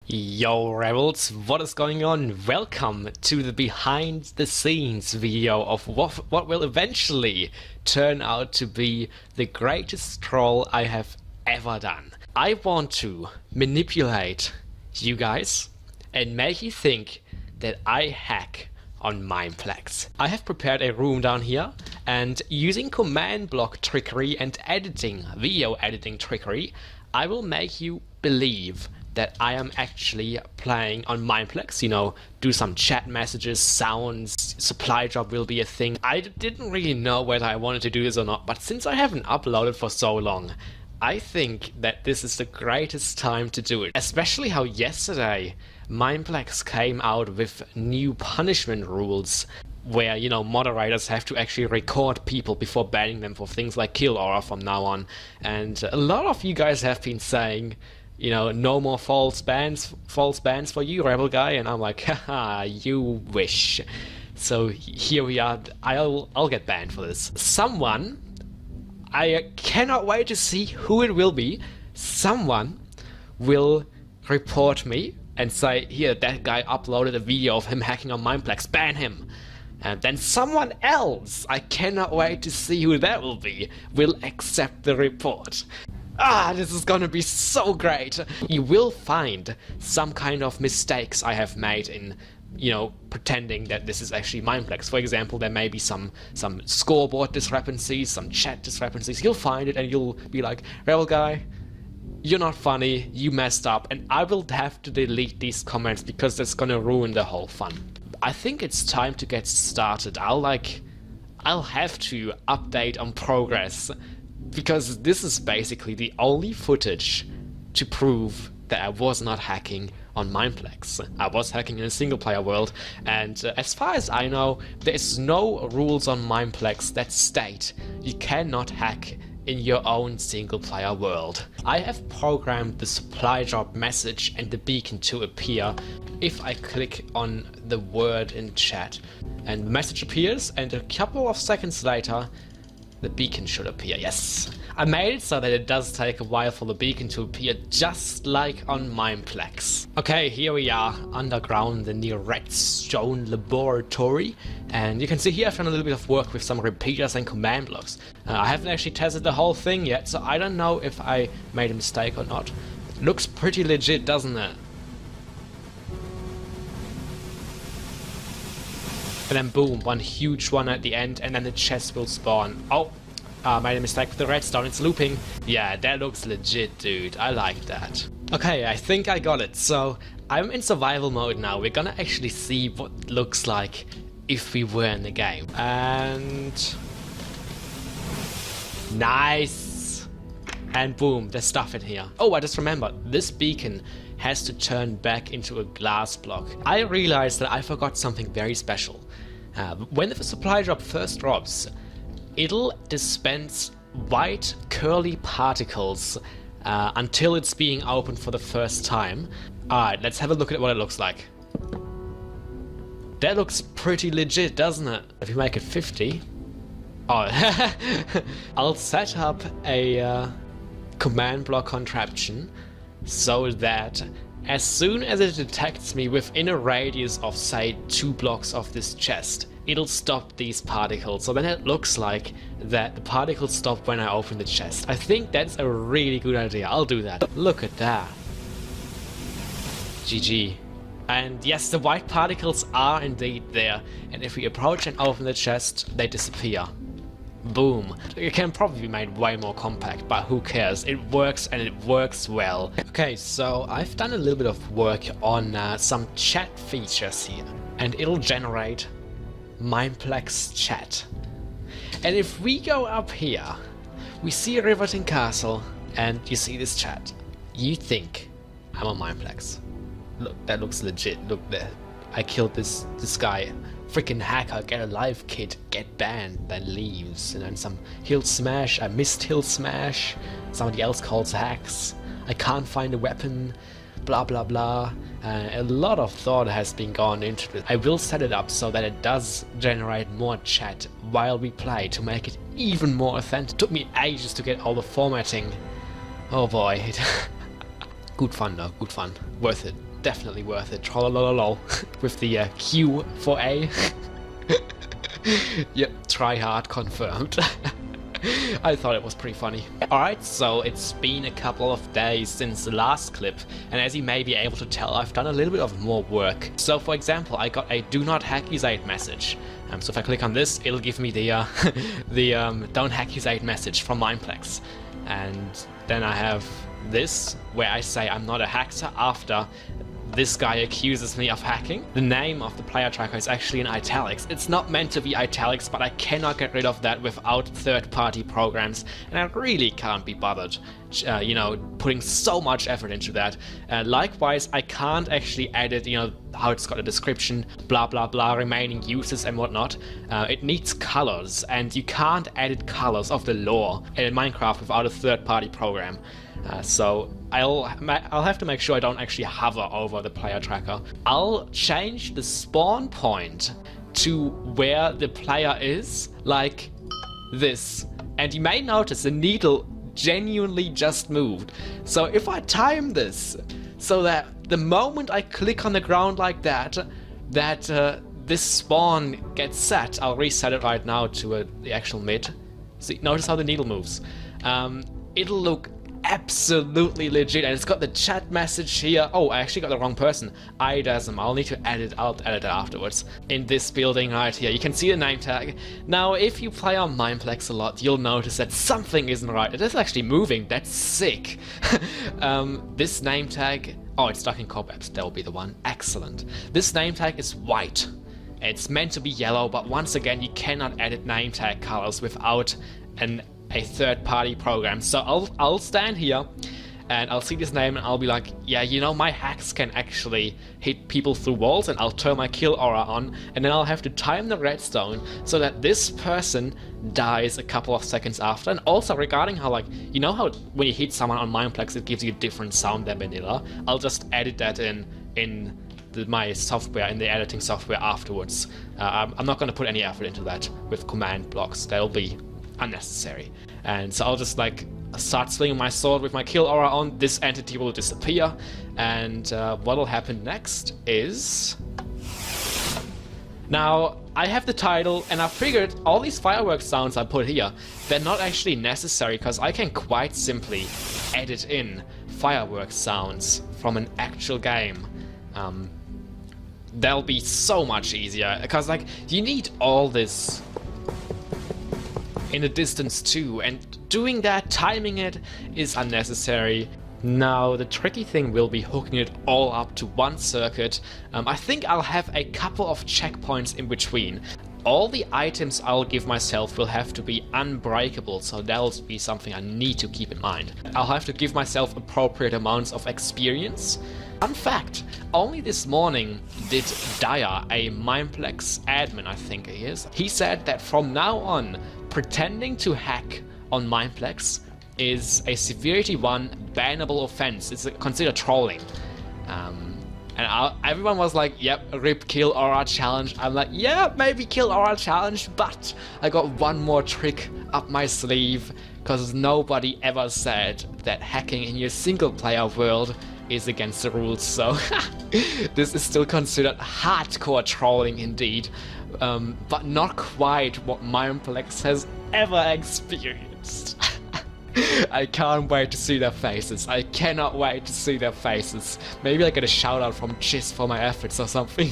Yo Rebels, what is going on? Welcome to the behind the scenes video of what will eventually turn out to be the greatest troll I have ever done. I want to manipulate you guys and make you think that I hack on Mineplex. I have prepared a room down here, and using command block trickery and video editing trickery, I will make you believe that I am actually playing on Mineplex, you know, do some chat messages, sounds, supply drop will be a thing. I didn't really know whether I wanted to do this or not, but since I haven't uploaded for so long, I think that this is the greatest time to do it. Especially how yesterday Mineplex came out with new punishment rules where, you know, moderators have to actually record people before banning them for things like kill aura from now on. And a lot of you guys have been saying, you know, no more false bans for you, Rebel Guy, and I'm like, haha, you wish. So here we are. I'll get banned for this. Someone, I cannot wait to see who it will be. Someone will report me and say, here, that guy uploaded a video of him hacking on Mineplex, ban him. And then someone else, I cannot wait to see who that will be, will accept the report. This is gonna be so great! You will find some kind of mistakes I have made in, you know, pretending that this is actually Mineplex. For example, there may be some scoreboard discrepancies, some chat discrepancies. You'll find it and you'll be like, Rebel Guy, you're not funny, you messed up, and I will have to delete these comments because that's gonna ruin the whole fun. I think it's time to get started. I'll have to update on progress, because this is basically the only footage to prove that I was not hacking on Mineplex. I was hacking in a single player world, and as far as I know, there's no rules on Mineplex that state you cannot hack in your own single player world. I have programmed the supply drop message and the beacon to appear if I click on the word in chat, and the message appears, and a couple of seconds later the beacon should appear. Yes, I made it so that it does take a while for the beacon to appear, just like on Mineplex. Okay, here we are underground in the redstone laboratory, and you can see here I've done a little bit of work with some repeaters and command blocks. I haven't actually tested the whole thing yet, so I don't know if I made a mistake or not. It looks pretty legit, doesn't it? And then boom, one huge one at the end, and then the chest will spawn. Oh, made a mistake with the redstone, it's looping. Yeah, that looks legit, dude. I like that. Okay, I think I got it. So, I'm in survival mode now. We're gonna actually see what it looks like if we were in the game. And nice! And boom, there's stuff in here. Oh, I just remembered, this beacon has to turn back into a glass block. I realized that I forgot something very special. When the supply drop first drops, it'll dispense white curly particles until it's being opened for the first time. Alright, let's have a look at what it looks like. That looks pretty legit, doesn't it? If you make it 50... Oh, I'll set up a command block contraption so that as soon as it detects me within a radius of, say, 2 blocks of this chest, it'll stop these particles. So then it looks like that the particles stop when I open the chest. I think that's a really good idea. I'll do that. Look at that. GG. And yes, the white particles are indeed there. And if we approach and open the chest, they disappear. Boom. It can probably be made way more compact, but who cares? It works, and it works well. Okay, so I've done a little bit of work on some chat features here, and it'll generate Mineplex chat. And if we go up here, we see a Riverton Castle, and you see this chat. You think I'm on Mineplex. Look, that looks legit. Look there. I killed this guy. Freaking hacker, get alive kid, get banned, then leaves. And then some hill smash, I missed hill smash, somebody else calls hacks, I can't find a weapon, blah blah blah. A lot of thought has been gone into it. I will set it up so that it does generate more chat while we play to make it even more authentic. It took me ages to get all the formatting. Oh boy. Good fun though, good fun. Worth it. definitely worth it. Trollololol. With the Q for A. Yep, try hard confirmed. I thought it was pretty funny. Alright, so it's been a couple of days since the last clip, and as you may be able to tell, I've done a little bit of more work. So for example, I got a do not hackuzate message. So if I click on this, it'll give me the don't hackuzate message from Mineplex. And then I have this, where I say I'm not a hacker after this guy accuses me of hacking. The name of the player tracker is actually in italics. It's not meant to be italics, but I cannot get rid of that without third-party programs, and I really can't be bothered, you know, putting so much effort into that. Likewise, I can't actually edit, you know, how it's got a description, blah blah blah, remaining uses and whatnot. It needs colors, and you can't edit colors of the lore in Minecraft without a third-party program. So I'll have to make sure I don't actually hover over the player tracker. I'll change the spawn point to where the player is, like this. And you may notice the needle genuinely just moved. So if I time this so that the moment I click on the ground like that, this spawn gets set. I'll reset it right now to the actual mid. See, notice how the needle moves. It'll look absolutely legit, and it's got the chat message here. Oh, I actually got the wrong person. IDASM. I'll need to edit. I'll edit it afterwards. In this building right here, you can see the name tag. Now, if you play on Mineplex a lot, you'll notice that something isn't right. It is actually moving. That's sick. This name tag. Oh, it's stuck in cobwebs. That will be the one. Excellent. This name tag is white. It's meant to be yellow, but once again, you cannot edit name tag colors without a third-party program. So I'll stand here and I'll see this name and I'll be like, yeah, you know, my hacks can actually hit people through walls, and I'll turn my kill aura on, and then I'll have to time the redstone so that this person dies a couple of seconds after. And also regarding how, like, you know how when you hit someone on Mineplex it gives you a different sound than vanilla, I'll just edit that in my software, in the editing software afterwards. I'm not going to put any effort into that with command blocks. That'll be unnecessary. And so I'll just like start swinging my sword with my kill aura on. This entity will disappear, and what'll happen next is, now I have the title, and I figured all these fireworks sounds I put here, they're not actually necessary, because I can quite simply edit in fireworks sounds from an actual game. That'll be so much easier, because like you need all this in the distance too, and doing that, timing it, is unnecessary. Now the tricky thing will be hooking it all up to one circuit. I think I'll have a couple of checkpoints in between. All the items I'll give myself will have to be unbreakable, so that'll be something I need to keep in mind. I'll have to give myself appropriate amounts of experience. Fun fact, only this morning did Dyer, a Mineplex admin I think he is, he said that from now on, pretending to hack on Mineplex is a severity 1 bannable offense. It's considered trolling. Everyone was like, yep, rip kill aura challenge. I'm like, yeah, maybe kill aura challenge, but I got one more trick up my sleeve, because nobody ever said that hacking in your single player world is against the rules, so this is still considered hardcore trolling indeed, but not quite what Mineplex has ever experienced. I can't wait to see their faces. I cannot wait to see their faces. Maybe I get a shout out from Chiz for my efforts or something.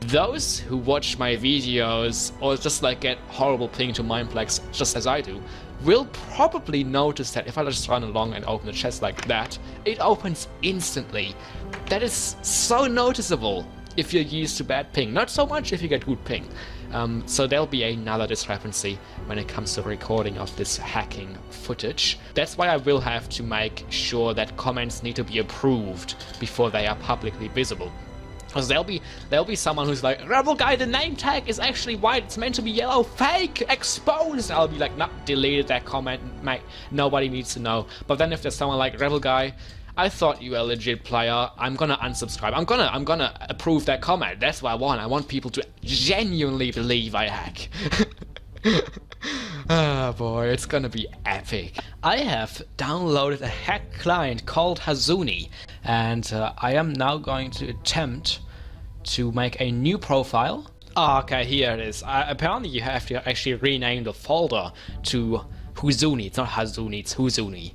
Those who watch my videos or just like get horrible ping to Mineplex just as I do will probably notice that if I just run along and open the chest like that, it opens instantly. That is so noticeable if you're used to bad ping, not so much if you get good ping. So there'll be another discrepancy when it comes to recording of this hacking footage. That's why I will have to make sure that comments need to be approved before they are publicly visible. Because there'll be someone who's like, Rebel Guy, the name tag is actually white, it's meant to be yellow, fake, exposed. I'll be like, nah, deleted that comment, mate, nobody needs to know. But then if there's someone like, Rebel Guy, I thought you were a legit player, I'm gonna unsubscribe, I'm gonna approve that comment. That's what I want people to genuinely believe I hack. Oh boy, it's gonna be epic. I have downloaded a hack client called Hazuni, and I am now going to attempt to make a new profile. Oh, okay, here it is. Apparently you have to actually rename the folder to Huzuni. It's not Hazuni, it's Huzuni.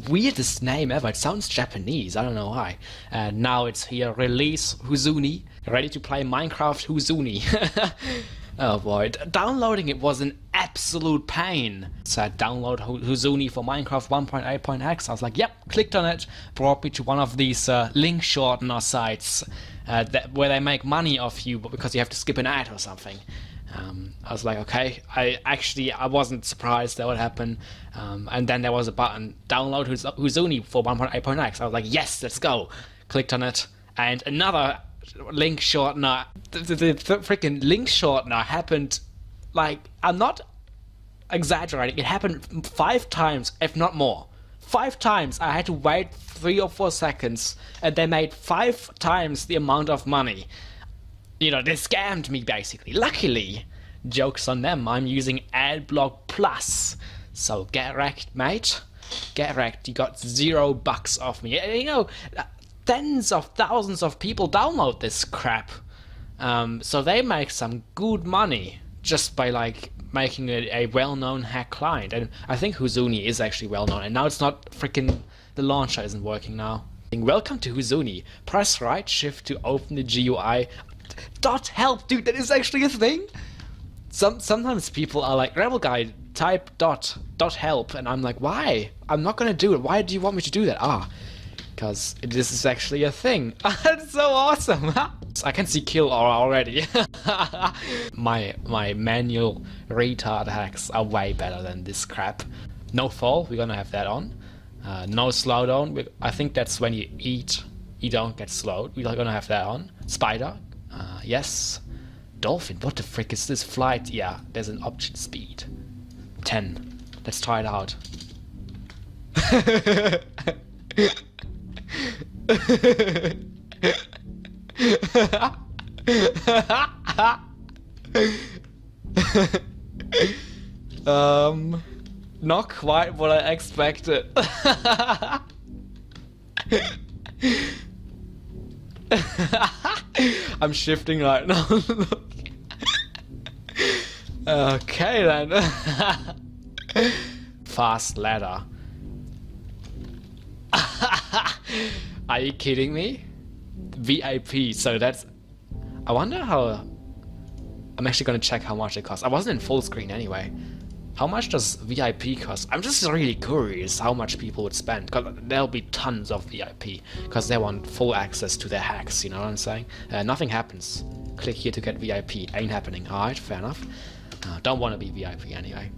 Weirdest name ever. It sounds Japanese, I don't know why. And now it's here, release Huzuni. Ready to play Minecraft Huzuni. Oh boy, downloading it was an absolute pain. So I download Huzuni for Minecraft 1.8.x. I was like, yep, clicked on it. Brought me to one of these link shortener sites where they make money off you because you have to skip an ad or something. I was like, okay, I wasn't surprised that would happen. And then there was a button, download Huzuni for 1.8.x. I was like, yes, let's go. Clicked on it, and another link shortener. The freaking link shortener happened, like, I'm not exaggerating, it happened 5 times, if not more. 5 times I had to wait 3 or 4 seconds, and they made 5 times the amount of money. You know, they scammed me basically. Luckily, joke's on them, I'm using Adblock Plus. So get wrecked, mate. Get wrecked. You got $0 off me. You know, tens of thousands of people download this crap. So they make some good money just by like making it a well-known hack client. And I think Huzuni is actually well-known. And now it's not freaking, the launcher isn't working now. Welcome to Huzuni. Press right shift to open the GUI. .help, dude, that is actually a thing. Sometimes people are like, Rebel Guy, type .help, and I'm like, why? I'm not gonna do it. Why do you want me to do that? Because this is actually a thing. That's so awesome. I can see kill aura already. my manual retard hacks are way better than this crap. No fall, we're gonna have that on. No slowdown. I think that's when you eat, you don't get slowed. We're gonna have that on. Spider. Yes. Dolphin, what the frick is this? Flight, yeah, there's an option speed. 10. Let's try it out. Not quite what I expected. I'm shifting right now. Okay then. Fast ladder. Are you kidding me? VIP, so that's... I wonder how... I'm actually gonna check how much it costs. I wasn't in full screen anyway. How much does VIP cost? I'm just really curious how much people would spend, because there'll be tons of VIP, because they want full access to their hacks, you know what I'm saying? Nothing happens. Click here to get VIP. Ain't happening. Alright, fair enough. Don't want to be VIP anyway.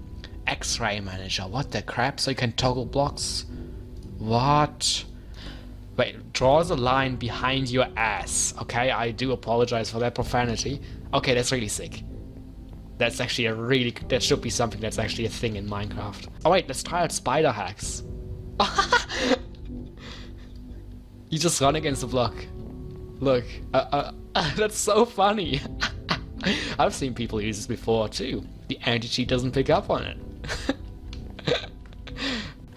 X-ray manager, what the crap? So you can toggle blocks? What? Wait, draws a line behind your ass. Okay, I do apologize for that profanity. Okay, that's really sick. That's actually a really... That should be something that's actually a thing in Minecraft. Oh wait, let's try out spider hacks. You just run against the block. Look. That's so funny. I've seen people use this before too. The anti-cheat doesn't pick up on it.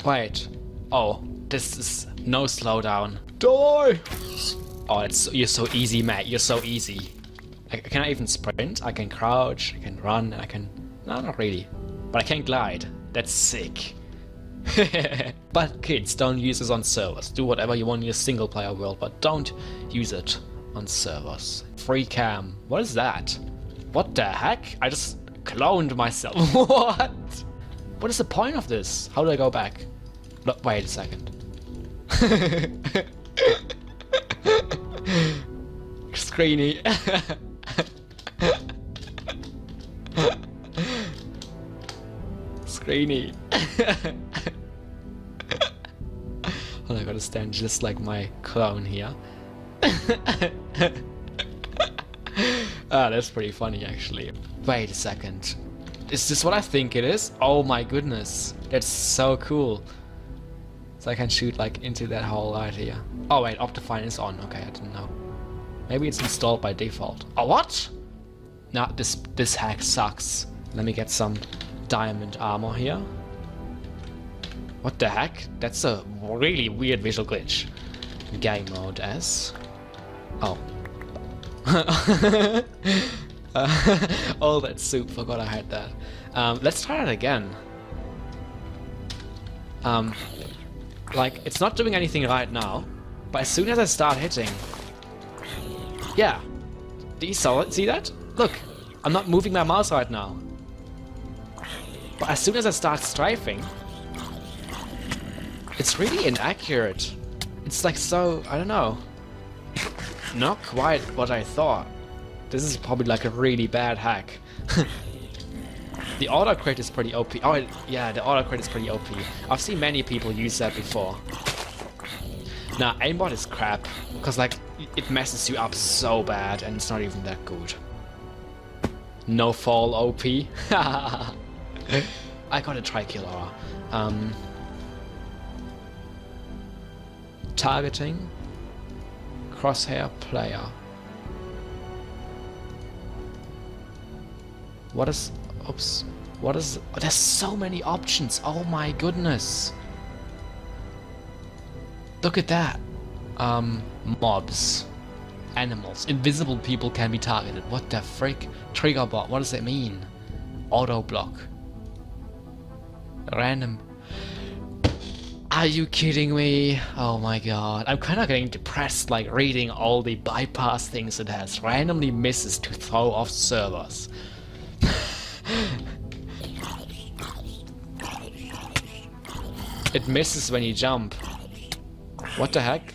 Wait. Oh, this is no slowdown. Die! Oh, you're so easy, Matt. You're so easy. Can I even sprint? I can crouch, I can run, I can... No, not really. But I can glide. That's sick. But kids, don't use this on servers. Do whatever you want in your single player world, but don't use it on servers. Free cam. What is that? What the heck? I just cloned myself. What? What is the point of this? How do I go back? Look, wait a second. Screeny. Screeny. Well, I gotta stand just like my clone here. That's pretty funny actually. Wait a second. Is this what I think it is? Oh my goodness. That's so cool. So I can shoot like into that hole right here. Oh wait, Optifine is on. Okay, I didn't know. Maybe it's installed by default. Oh, what? Nah, this hack sucks. Let me get some diamond armor here. What the heck? That's a really weird visual glitch. Game mode S. Oh. All that soup, forgot I had that. Let's try it again. Like, it's not doing anything right now, but as soon as I start hitting... Yeah. Do you see that? Look, I'm not moving my mouse right now. But as soon as I start strafing, it's really inaccurate. It's like so, I don't know. Not quite what I thought. This is probably like a really bad hack. The autocrit is pretty OP. Oh yeah, the autocrit is pretty OP. I've seen many people use that before. Nah, aimbot is crap, because like it messes you up so bad and it's not even that good. No fall OP. I gotta try kill aura. Targeting. Crosshair player. What is... Oops. What is... Oh, there's so many options. Oh my goodness. Look at that. Mobs. Animals. Invisible people can be targeted. What the frick? Trigger bot. What does that mean? Auto block. Random... Are you kidding me? Oh my god. I'm kind of getting depressed like reading all the bypass things it has. Randomly misses to throw off servers. It misses when you jump. What the heck?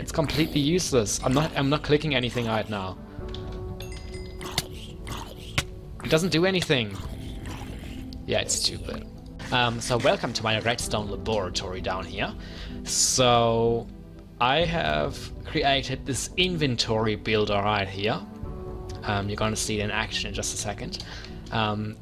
It's completely useless. I'm not clicking anything right now. It doesn't do anything. Yeah, it's stupid. So welcome to my redstone laboratory down here. So I have created this inventory builder right here. You're gonna see it in action in just a second.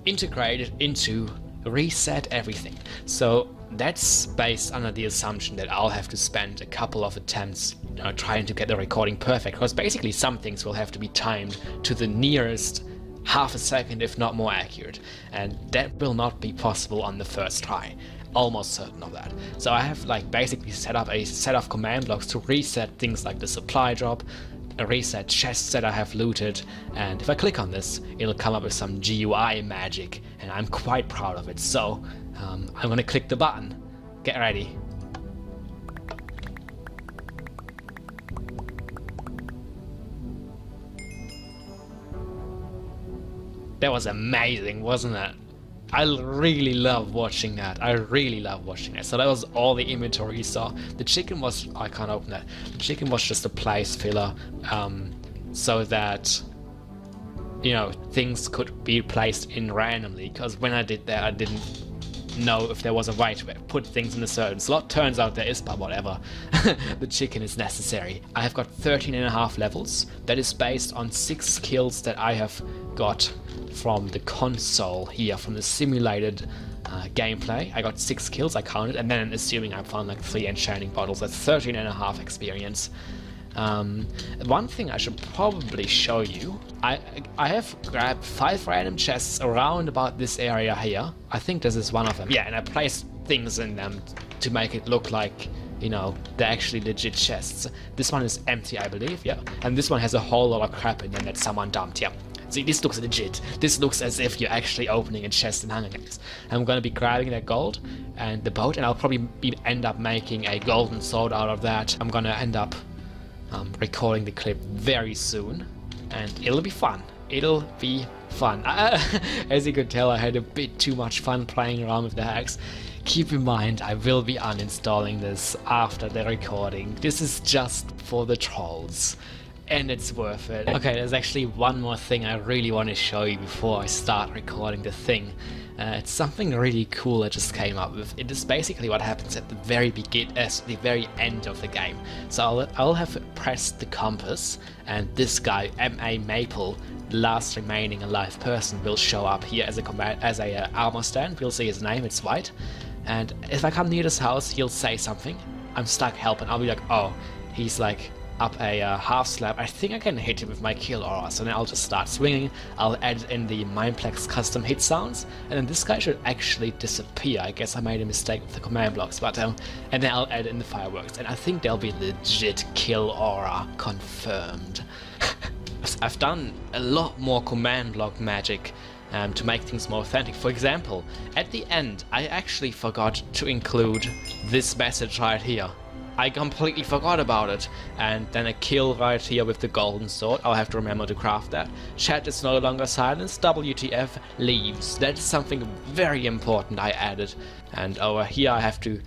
Integrated into reset everything. So that's based under the assumption that I'll have to spend a couple of attempts trying to get the recording perfect, because basically some things will have to be timed to the nearest half a second, if not more accurate, and that will not be possible on the first try. Almost certain of that. So I have like basically set up a set of command blocks to reset things like the supply drop, reset chests that I have looted, and if I click on this, it'll come up with some GUI magic, and I'm quite proud of it. So I'm gonna click the button. Get ready. That was amazing, wasn't it? I really love watching that. I really love watching that. So that was all the inventory you saw. The chicken was... I can't open that. The chicken was just a place filler, so that, you know, things could be placed in randomly. Because when I did that, I didn't know if there was a way to put things in a certain slot. Turns out there is, but whatever. The chicken is necessary. I have got 13.5 levels. That is based on 6 skills that I have got from the console here, from the simulated gameplay. I got 6 kills, I counted, and then assuming I found like 3 enchanting bottles, that's 13.5 experience. One thing I should probably show you, I have grabbed 5 random chests around about this area here. I think this is one of them. Yeah, and I placed things in them to make it look like, you know, they're actually legit chests. This one is empty, I believe, yeah. And this one has a whole lot of crap in them that someone dumped, yeah. See, this looks legit. This looks as if you're actually opening a chest in Hunger Games. I'm gonna be grabbing that gold and the boat, and I'll probably end up making a golden sword out of that. I'm gonna end up recording the clip very soon, and it'll be fun. It'll be fun. As you could tell, I had a bit too much fun playing around with the hacks. Keep in mind, I will be uninstalling this after the recording. This is just for the trolls. And it's worth it. Okay, there's actually one more thing I really want to show you before I start recording the thing. It's something really cool I just came up with. It is basically what happens at the very the very end of the game. So I'll have pressed the compass, and this guy, M.A. Maple, the last remaining alive person, will show up here as a armor stand. We'll see his name, it's white. And if I come near this house, he'll say something. I'm stuck, help, and I'll be like, oh, he's like up a half slab. I think I can hit him with my kill aura, so then I'll just start swinging. I'll add in the Mineplex custom hit sounds, and then this guy should actually disappear. I guess I made a mistake with the command blocks, but and then I'll add in the fireworks, and I think there'll be legit kill aura confirmed. I've done a lot more command block magic to make things more authentic. For example, at the end, I actually forgot to include this message right here. I completely forgot about it. And then a kill right here with the golden sword. I'll have to remember to craft that. Chat is no longer silenced. WTF leaves. That's something very important I added. And over here I have to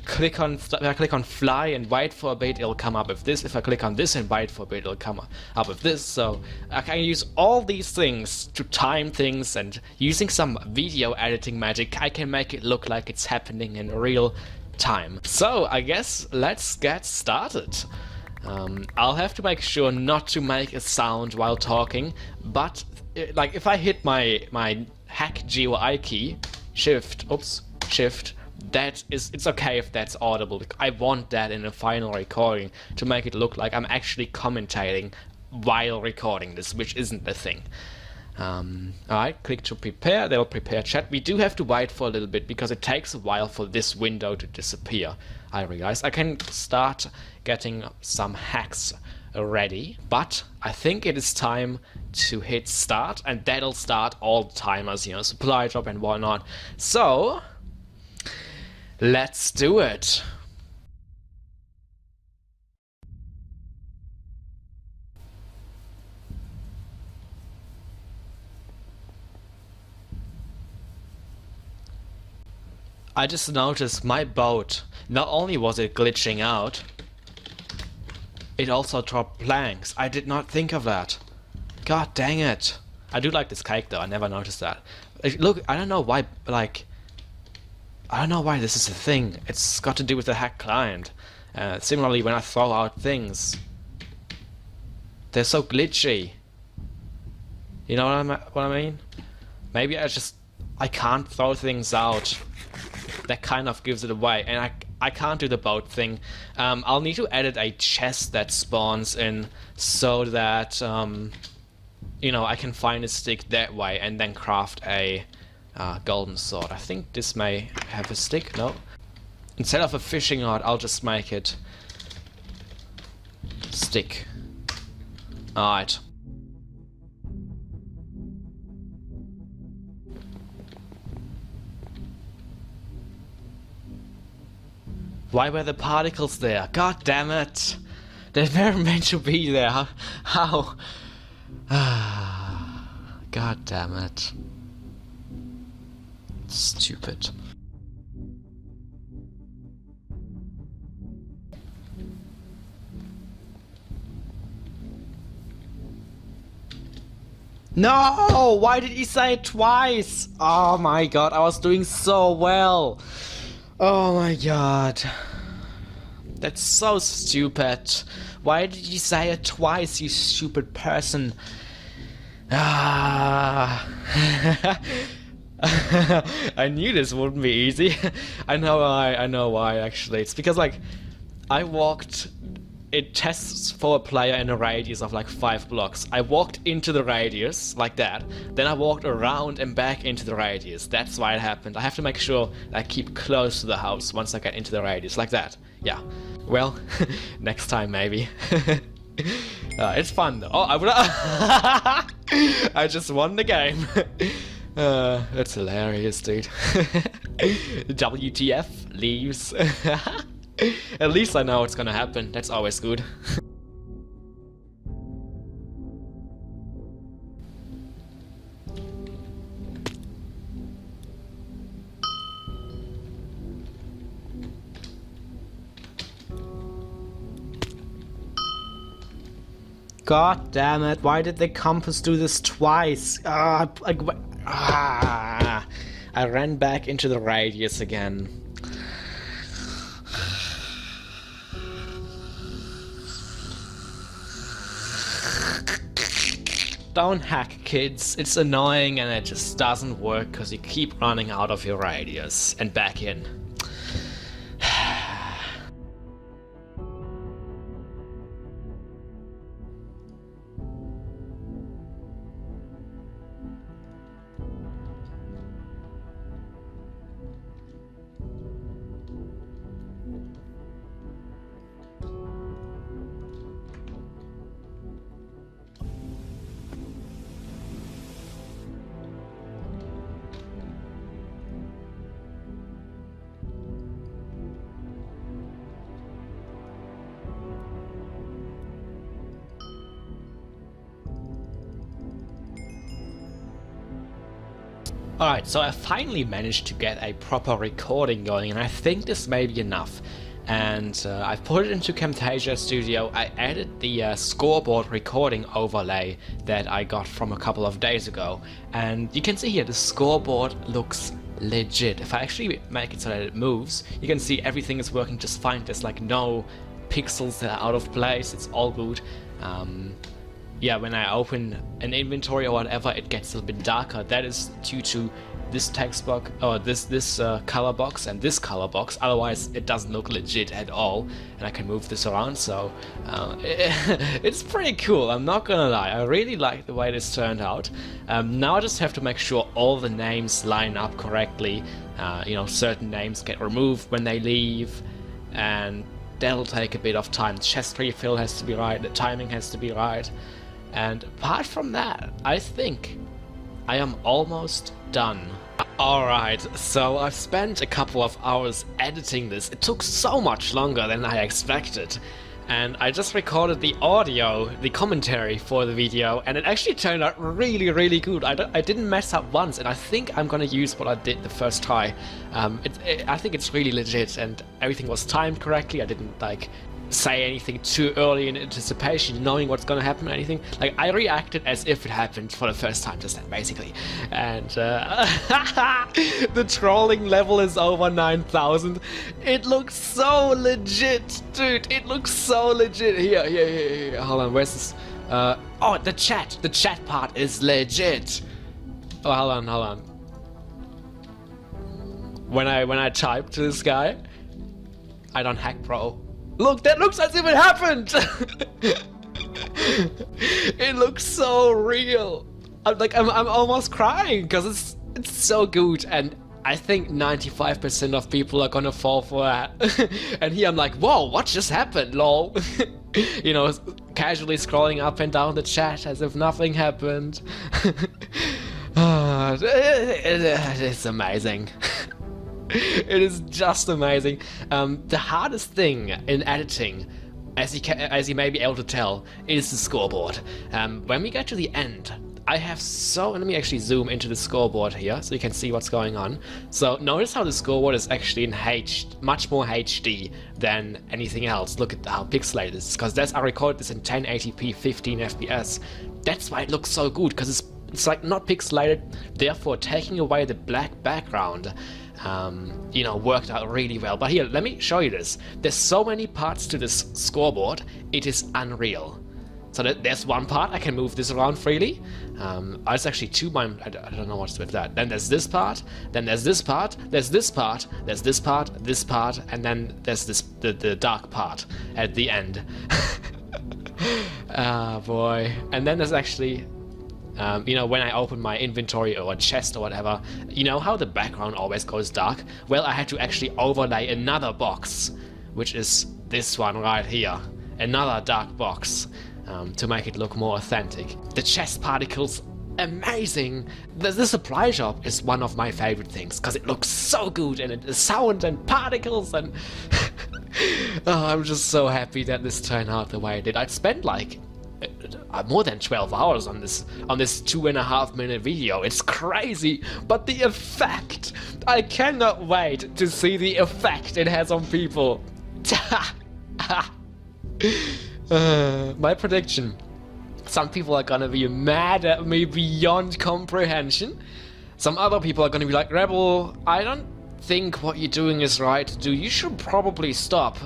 click on fly and wait for a bit, it'll come up with this. If I click on this and wait for a bit, it'll come up with this. So I can use all these things to time things, and using some video editing magic I can make it look like it's happening in real time. So I guess let's get started. I'll have to make sure not to make a sound while talking, but like if I hit my hack GUI key, shift, it's okay if that's audible. I want that in a final recording to make it look like I'm actually commentating while recording this, which isn't the thing. Alright, click to prepare, they'll prepare chat. We do have to wait for a little bit because it takes a while for this window to disappear. I realize I can start getting some hacks ready, but I think it is time to hit start, and that'll start all the timers, you know, supply drop and whatnot. So let's do it. I just noticed my boat, not only was it glitching out, it also dropped planks. I did not think of that. God dang it. I do like this cake though, I never noticed that. Look, I don't know why, like, I don't know why this is a thing. It's got to do with the hack client. Similarly, when I throw out things, they're so glitchy. You know what I mean? Maybe I can't throw things out. That kind of gives it away, and I can't do the boat thing. I'll need to edit a chest that spawns in so that you know, I can find a stick that way and then craft a golden sword. I think this may have a stick. No, instead of a fishing rod, I'll just make it stick. Alright. Why were the particles there? God damn it! They weren't meant to be there. How? God damn it. Stupid. No! Why did he say it twice? Oh my god, I was doing so well. Oh my god. That's so stupid. Why did you say it twice, you stupid person? Ah. I knew this wouldn't be easy. I know why actually. It's because like I walked, it tests for a player in a radius of like 5 blocks. I walked into the radius, like that. Then I walked around and back into the radius. That's why it happened. I have to make sure I keep close to the house once I get into the radius, like that. Yeah. Well, next time maybe. It's fun though. Oh, I just won the game. That's hilarious, dude. WTF leaves. At least I know what's gonna happen. That's always good. God damn it, why did the compass do this twice? I ran back into the radius again. Don't hack, kids. It's annoying and it just doesn't work because you keep running out of your radius and back in. Alright, so I finally managed to get a proper recording going, and I think this may be enough. And I've put it into Camtasia Studio. I added the scoreboard recording overlay that I got from a couple of days ago. And you can see here, the scoreboard looks legit. If I actually make it so that it moves, you can see everything is working just fine. There's like no pixels that are out of place, it's all good. Yeah, when I open an inventory or whatever, it gets a little bit darker. That is due to this text box, or this color box and this color box. Otherwise, it doesn't look legit at all. And I can move this around, so it's pretty cool. I'm not gonna lie. I really like the way this turned out. Now I just have to make sure all the names line up correctly. You know, certain names get removed when they leave, and that'll take a bit of time. Chest refill has to be right. The timing has to be right. And apart from that, I think I am almost done. Alright, so I've spent a couple of hours editing this. It took so much longer than I expected. And I just recorded the audio, the commentary for the video, and it actually turned out really, really good. I didn't mess up once, and I think I'm gonna use what I did the first try. I think it's really legit, and everything was timed correctly. I didn't like say anything too early in anticipation, knowing what's gonna happen or anything. Like, I reacted as if it happened for the first time just then, basically. And the trolling level is over 9,000. It looks so legit, dude. It looks so legit. Here. Hold on, where's this? Oh, the chat. The chat part is legit. Oh, hold on. When I type to this guy, I don't hack, bro. Look, that looks as if it happened! It looks so real. I'm almost crying because it's so good, and I think 95% of people are gonna fall for that. And here I'm like, whoa, what just happened, lol? You know, casually scrolling up and down the chat as if nothing happened. It's amazing. It is just amazing. The hardest thing in editing, as you may be able to tell, is the scoreboard. When we get to the end, let me actually zoom into the scoreboard here so you can see what's going on. So notice how the scoreboard is actually in much more HD than anything else. Look at how pixelated it is, because I recorded this in 1080p 15 FPS. That's why it looks so good, because it's like not pixelated, therefore taking away the black background. You know, worked out really well. But here, let me show you this. There's so many parts to this scoreboard, it is unreal. So there's one part, I can move this around freely. It's actually two, I don't know what's with that. Then there's this part, then there's this part, there's this part, there's this part, and then there's the dark part at the end. Ah, boy. And then there's actually, you know, when I open my inventory or a chest or whatever, you know how the background always goes dark? Well, I had to actually overlay another box, which is this one right here. Another dark box, to make it look more authentic. The chest particles, amazing! The supply shop is one of my favorite things, because it looks so good, and the sound and particles and... Oh, I'm just so happy that this turned out the way it did. I'd spent like more than 12 hours on this 2.5 minute video. It's crazy, but the effect, I cannot wait to see the effect it has on people. My prediction, some people are gonna be mad at me beyond comprehension. Some other people are gonna be like, Rebel, I don't think what you're doing is right, dude. You should probably stop.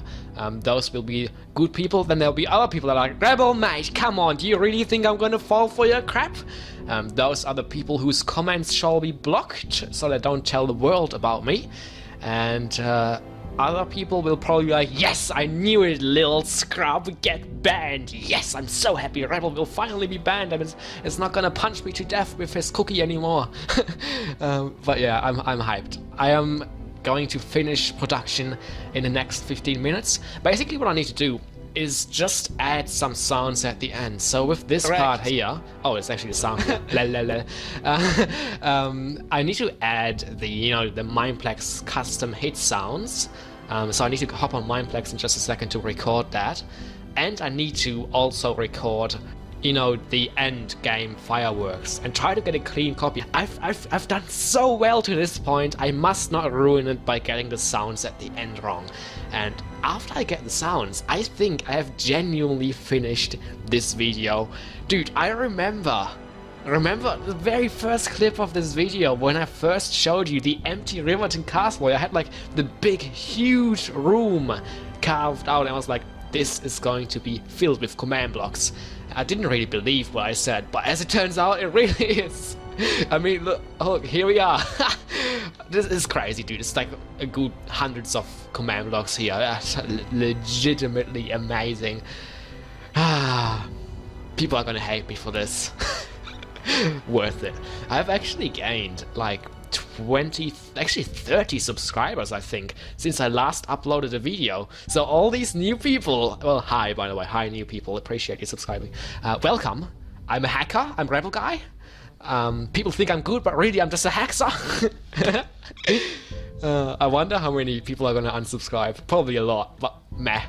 Those will be good people. Then there'll be other people that are like, Rebel, mate, come on, do you really think I'm gonna fall for your crap? Those are the people whose comments shall be blocked, so they don't tell the world about me. And other people will probably be like, yes, I knew it, little scrub, get banned. Yes, I'm so happy Rebel will finally be banned, and it's not gonna punch me to death with his cookie anymore. But yeah, I'm hyped. I am going to finish production in the next 15 minutes. Basically what I need to do is just add some sounds at the end. So with this part here, oh, it's actually the sound. La, la, la. I need to add the Mineplex custom hit sounds. So I need to hop on Mineplex in just a second to record that, and I need to also record you know, the end game fireworks and try to get a clean copy. I've done so well to this point. I must not ruin it by getting the sounds at the end wrong. And after I get the sounds, I think I have genuinely finished this video. Dude, I remember the very first clip of this video when I first showed you the empty Riverton Castle. I had like the big, huge room carved out, and I was like, this is going to be filled with command blocks. I didn't really believe what I said, but as it turns out, it really is. I mean, look, here we are. This is crazy, dude. It's like a good hundreds of command blocks here. That's legitimately amazing. People are gonna hate me for this. Worth it. I've actually gained like 20, actually 30 subscribers, I think, since I last uploaded a video. So all these new people, well, hi, by the way, hi new people, appreciate you subscribing. Welcome. I'm a hacker, I'm Rebel Guy. People think I'm good, but really I'm just a hacker. I wonder how many people are gonna unsubscribe. Probably a lot, but meh.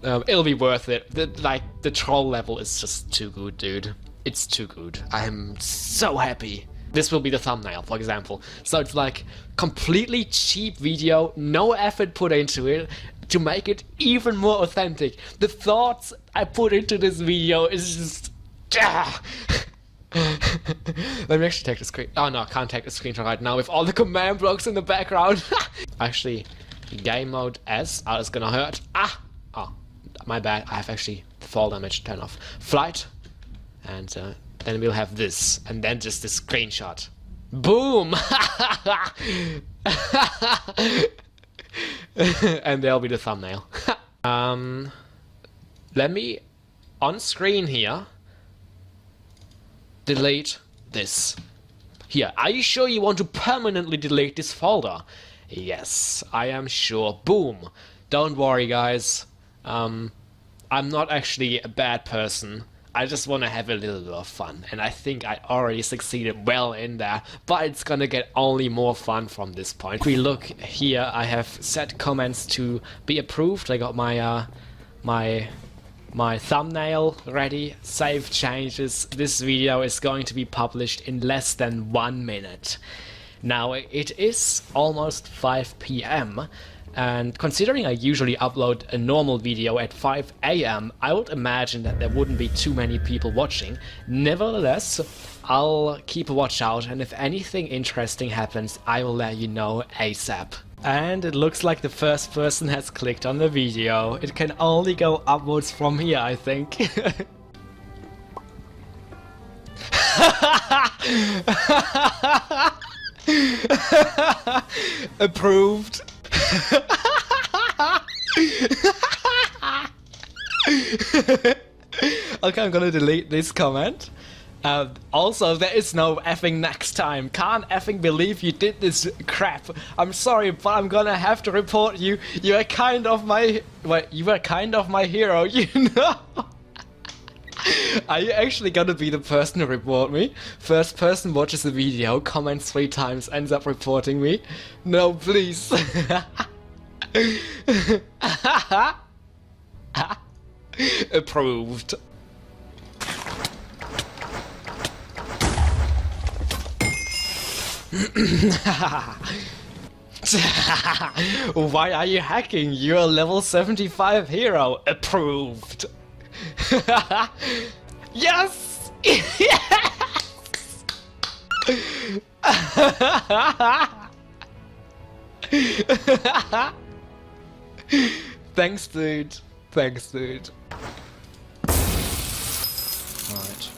It'll be worth it. The troll level is just too good, dude. It's too good. I am so happy. This will be the thumbnail, for example. So it's like completely cheap video, no effort put into it to make it even more authentic. The thoughts I put into this video is just... Let me actually take the screen. Oh no, I can't take the screenshot right now with all the command blocks in the background. Actually, game mode S. Oh, it's gonna hurt. Oh, my bad. I have actually fall damage turned off. Flight. And then we'll have this. And then just the screenshot. Boom! And there'll be the thumbnail. Let me, on screen here, delete this. Here, are you sure you want to permanently delete this folder? Yes, I am sure. Boom. Don't worry, guys. I'm not actually a bad person. I just want to have a little bit of fun, and I think I already succeeded well in that, but it's gonna get only more fun from this point. If we look here, I have set comments to be approved. I got my my thumbnail ready, save changes. This video is going to be published in less than 1 minute. Now it is almost 5 PM, and considering I usually upload a normal video at 5 AM, I would imagine that there wouldn't be too many people watching. Nevertheless, I'll keep a watch out, and if anything interesting happens, I will let you know ASAP. And it looks like the first person has clicked on the video. It can only go upwards from here, I think. Approved. Okay, I'm gonna delete this comment. Also, there is no effing next time. Can't effing believe you did this crap. I'm sorry, but I'm gonna have to report you. You are kind of my... Wait, you were kind of my hero, you know? Are you actually gonna be the person to report me? First person watches the video, comments 3 times, ends up reporting me? No, please. Approved. Why are you hacking? You're a level 75 hero. Approved. Yes! Yes! Thanks, dude. Thanks, dude. Alright.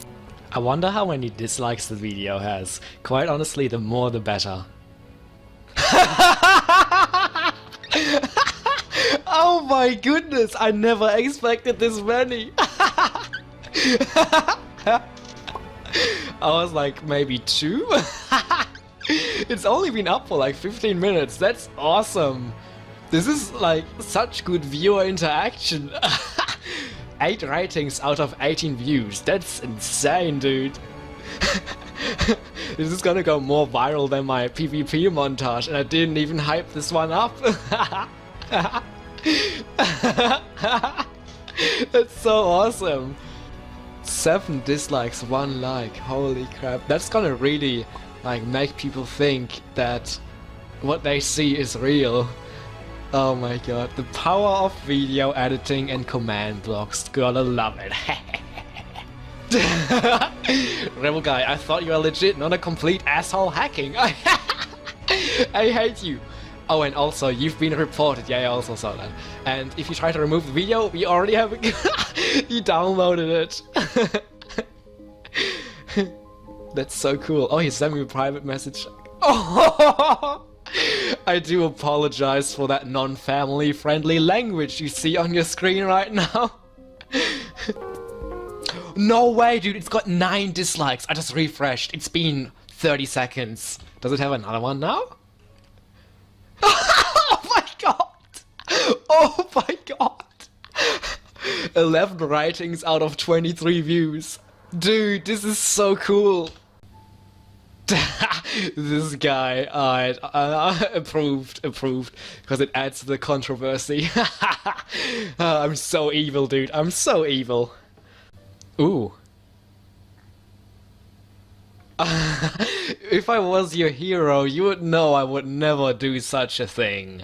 I wonder how many dislikes the video has. Quite honestly, the more the better. Oh my goodness, I never expected this many. I was like, maybe 2? It's only been up for like 15 minutes, that's awesome. This is like such good viewer interaction. 8 ratings out of 18 views, that's insane, dude. This is gonna go more viral than my PvP montage, and I didn't even hype this one up. That's so awesome. 7 dislikes, 1 like. Holy crap. That's gonna really like make people think that what they see is real. Oh my god. The power of video editing and command blocks. Gotta love it. Rebel guy, I thought you were legit, not a complete asshole hacking. I hate you. Oh, and also, you've been reported. Yeah, I also saw that. And if you try to remove the video, we already have you downloaded it. That's so cool. Oh, he sent me a private message. Oh, I do apologize for that non-family friendly language you see on your screen right now. No way, dude, it's got 9 dislikes. I just refreshed. It's been 30 seconds. Does it have another one now? Oh my god! Oh my god! 11 ratings out of 23 views. Dude, this is so cool. This guy, approved, because it adds to the controversy. I'm so evil, dude. I'm so evil. Ooh. If I was your hero, you would know I would never do such a thing.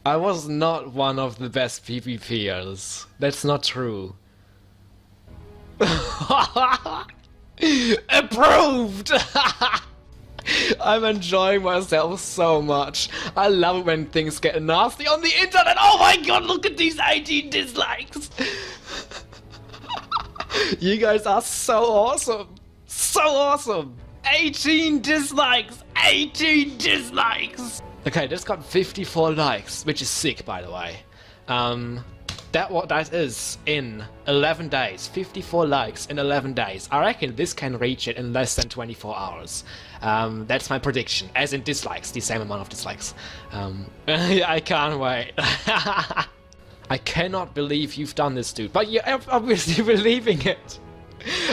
I was not one of the best PvPers. That's not true. Approved! I'm enjoying myself so much. I love it when things get nasty on the internet. Oh my god, look at these 18 dislikes! You guys are so awesome! So awesome! 18 dislikes! 18 dislikes! Okay, this got 54 likes, which is sick, by the way. That is in 11 days. 54 likes in 11 days. I reckon this can reach it in less than 24 hours. That's my prediction. As in dislikes, the same amount of dislikes. I can't wait. I cannot believe you've done this, dude. But you're obviously believing it.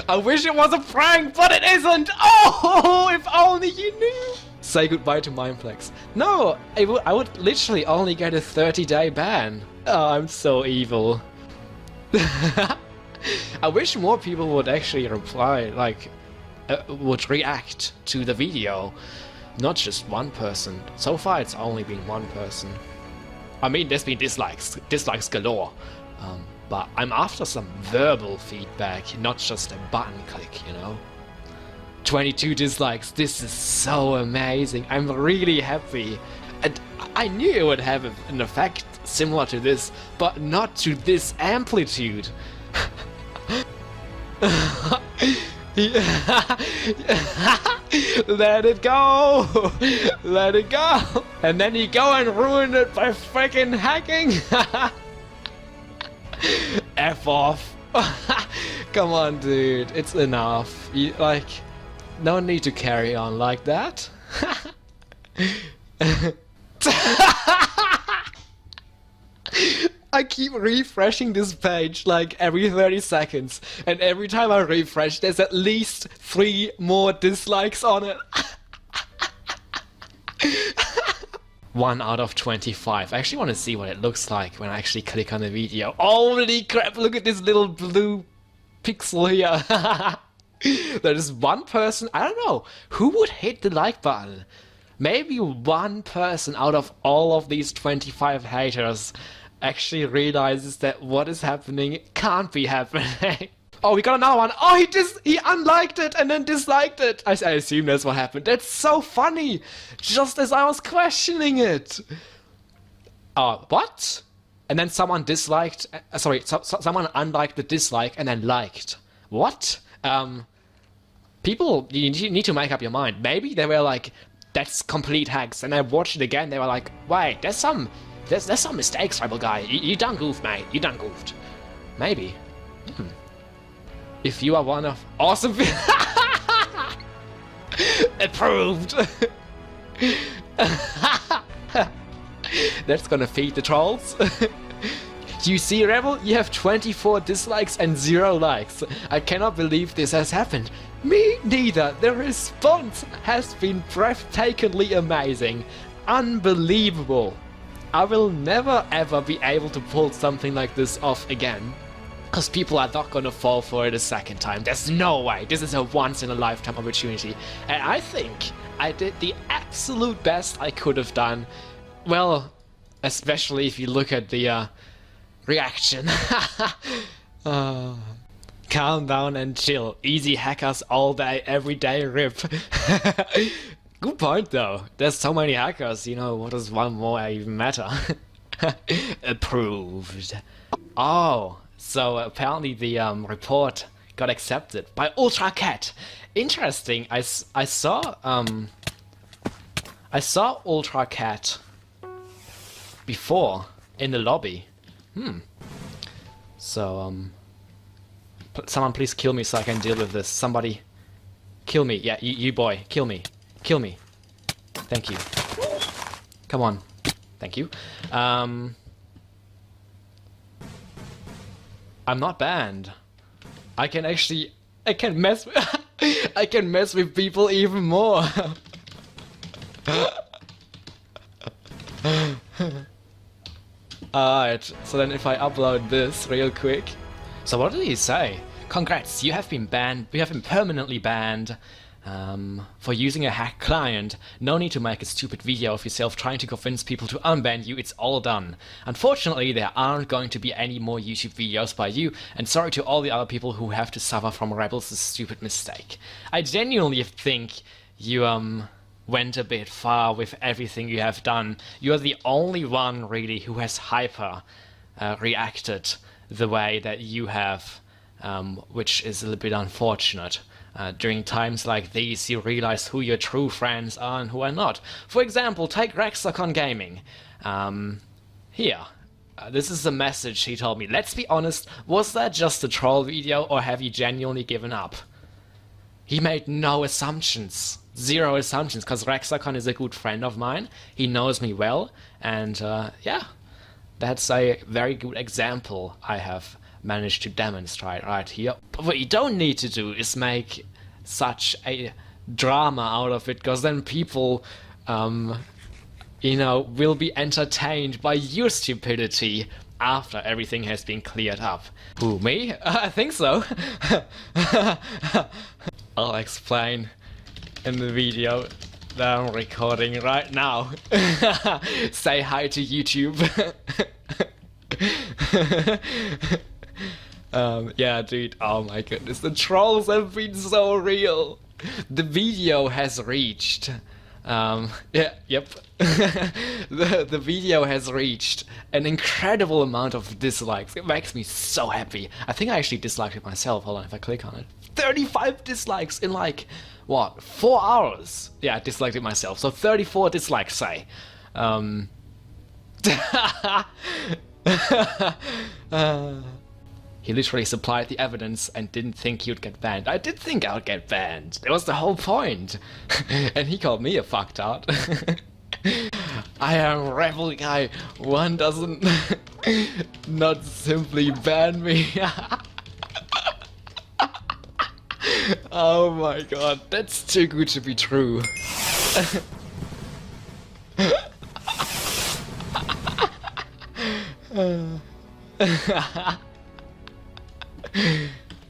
I wish it was a prank, but it isn't! Oh, if only you knew! Say goodbye to Mineplex. No, I would literally only get a 30-day ban. Oh, I'm so evil. I wish more people would actually reply, like, would react to the video. Not just one person. So far it's only been one person. I mean, there's been dislikes galore. But I'm after some verbal feedback, not just a button click, you know? 22 dislikes, this is so amazing. I'm really happy. And I knew it would have an effect similar to this, but not to this amplitude. Let it go! Let it go! And then you go and ruin it by freaking hacking! F off! Come on, dude, it's enough. No need to carry on like that. I keep refreshing this page like every 30 seconds, and every time I refresh there's at least 3 more dislikes on it. 1 out of 25. I actually want to see what it looks like when I actually click on the video. Holy crap, look at this little blue pixel here. There is one person, I don't know, who would hit the like button? Maybe one person out of all of these 25 haters actually realizes that what is happening can't be happening. Oh, we got another one. Oh, he unliked it and then disliked it. I assume that's what happened. That's so funny. Just as I was questioning it. Oh, what? And then someone disliked, someone unliked the dislike and then liked. What? People, you need to make up your mind. Maybe they were like, that's complete hacks, and I watched it again, they were like, wait, there's some mistakes, Rebel guy. You done goofed, mate. You done goofed. Maybe. If you are one of awesome approved. That's gonna feed the trolls. You see, Rebel, you have 24 dislikes and 0 likes. I cannot believe this has happened. Me neither. The response has been breathtakingly amazing. Unbelievable. I will never ever be able to pull something like this off again. Because people are not gonna fall for it a second time. There's no way. This is a once-in-a-lifetime opportunity. And I think I did the absolute best I could have done. Well, especially if you look at the reaction. Calm down and chill. Easy hackers all day, every day, rip. Good point though. There's so many hackers, you know, what does one more even matter? Approved. Oh, so apparently the report got accepted by Ultra Cat. Interesting. I saw Ultra Cat before in the lobby. So someone please kill me so I can deal with this. Somebody kill me. Yeah, you boy, kill me. Kill me. Thank you. Come on. Thank you. I'm not banned. I can mess with I can mess with people even more. Alright, so then if I upload this real quick. So what did he say? Congrats, you have been banned. You have been permanently banned. For using a hacked client. No need to make a stupid video of yourself trying to convince people to unban you, it's all done. Unfortunately, there aren't going to be any more YouTube videos by you, and sorry to all the other people who have to suffer from Rebels' stupid mistake. I genuinely think you went a bit far with everything you have done. You're the only one really who has hyper reacted the way that you have, which is a little bit unfortunate. During times like these, you realize who your true friends are and who are not. For example, take Rexacon Gaming. Here. This is the message he told me. Let's be honest, was that just a troll video or have you genuinely given up? He made no assumptions. Zero assumptions, because Rexacon is a good friend of mine. He knows me well, and yeah, that's a very good example I have managed to demonstrate right here. But what you don't need to do is make such a drama out of it, because then people, you know, will be entertained by your stupidity after everything has been cleared up. Who, me? I think so. I'll explain in the video that I'm recording right now. Say hi to YouTube. Yeah, dude, oh my goodness, the trolls have been so real. The video has reached, the video has reached an incredible amount of dislikes. It makes me so happy. I think I actually disliked it myself. Hold on, if I click on it. 35 dislikes in like, what, 4 hours? Yeah, I disliked it myself, so 34 dislikes, say. He literally supplied the evidence and didn't think he would get banned. I did think I would get banned. That was the whole point. And he called me a fucktard. I am Rebel Guy. One doesn't not simply ban me. Oh my god, that's too good to be true.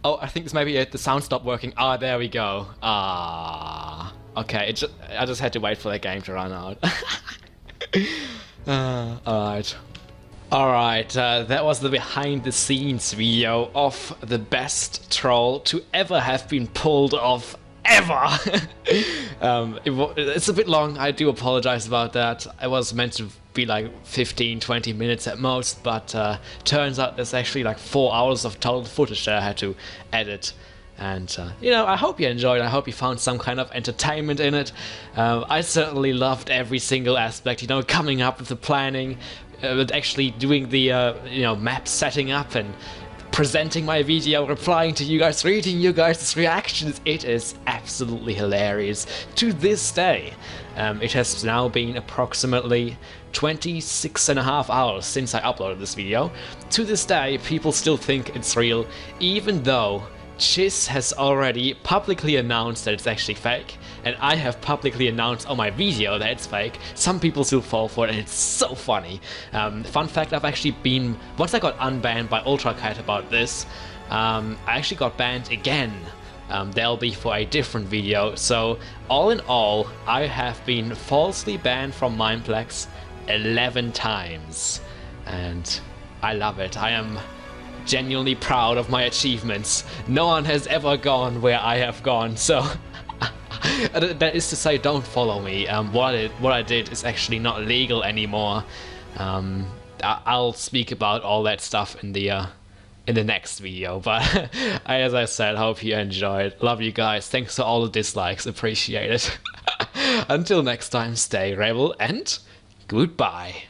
Oh, I think this may be it. The sound stopped working. Ah, there we go. Ah, okay. I just had to wait for the game to run out. Alright. Alright, that was the behind-the-scenes video of the best troll to ever have been pulled off ever. It's a bit long, I do apologize about that. I was meant to be like 15-20 minutes at most, but turns out there's actually like 4 hours of total footage that I had to edit. And, you know, I hope you enjoyed. I hope you found some kind of entertainment in it. I certainly loved every single aspect, you know, coming up with the planning, actually doing the, you know, map setting up and presenting my video, replying to you guys, reading you guys' reactions. It is absolutely hilarious to this day. It has now been approximately 26.5 hours since I uploaded this video. To this day, people still think it's real, even though Chiz has already publicly announced that it's actually fake. and I have publicly announced on my video that it's fake, some people still fall for it, and it's so funny. Fun fact, I've actually been, once I got unbanned by UltraKite about this, I actually got banned again. That'll be for a different video. So all in all, I have been falsely banned from Mineplex 11 times, and I love it. I am genuinely proud of my achievements. No one has ever gone where I have gone, so that is to say, don't follow me. What I did is actually not legal anymore. I'll speak about all that stuff in the next video, but as I said, hope you enjoyed. Love you guys. Thanks for all the dislikes. Appreciate it. Until next time, stay rebel and goodbye.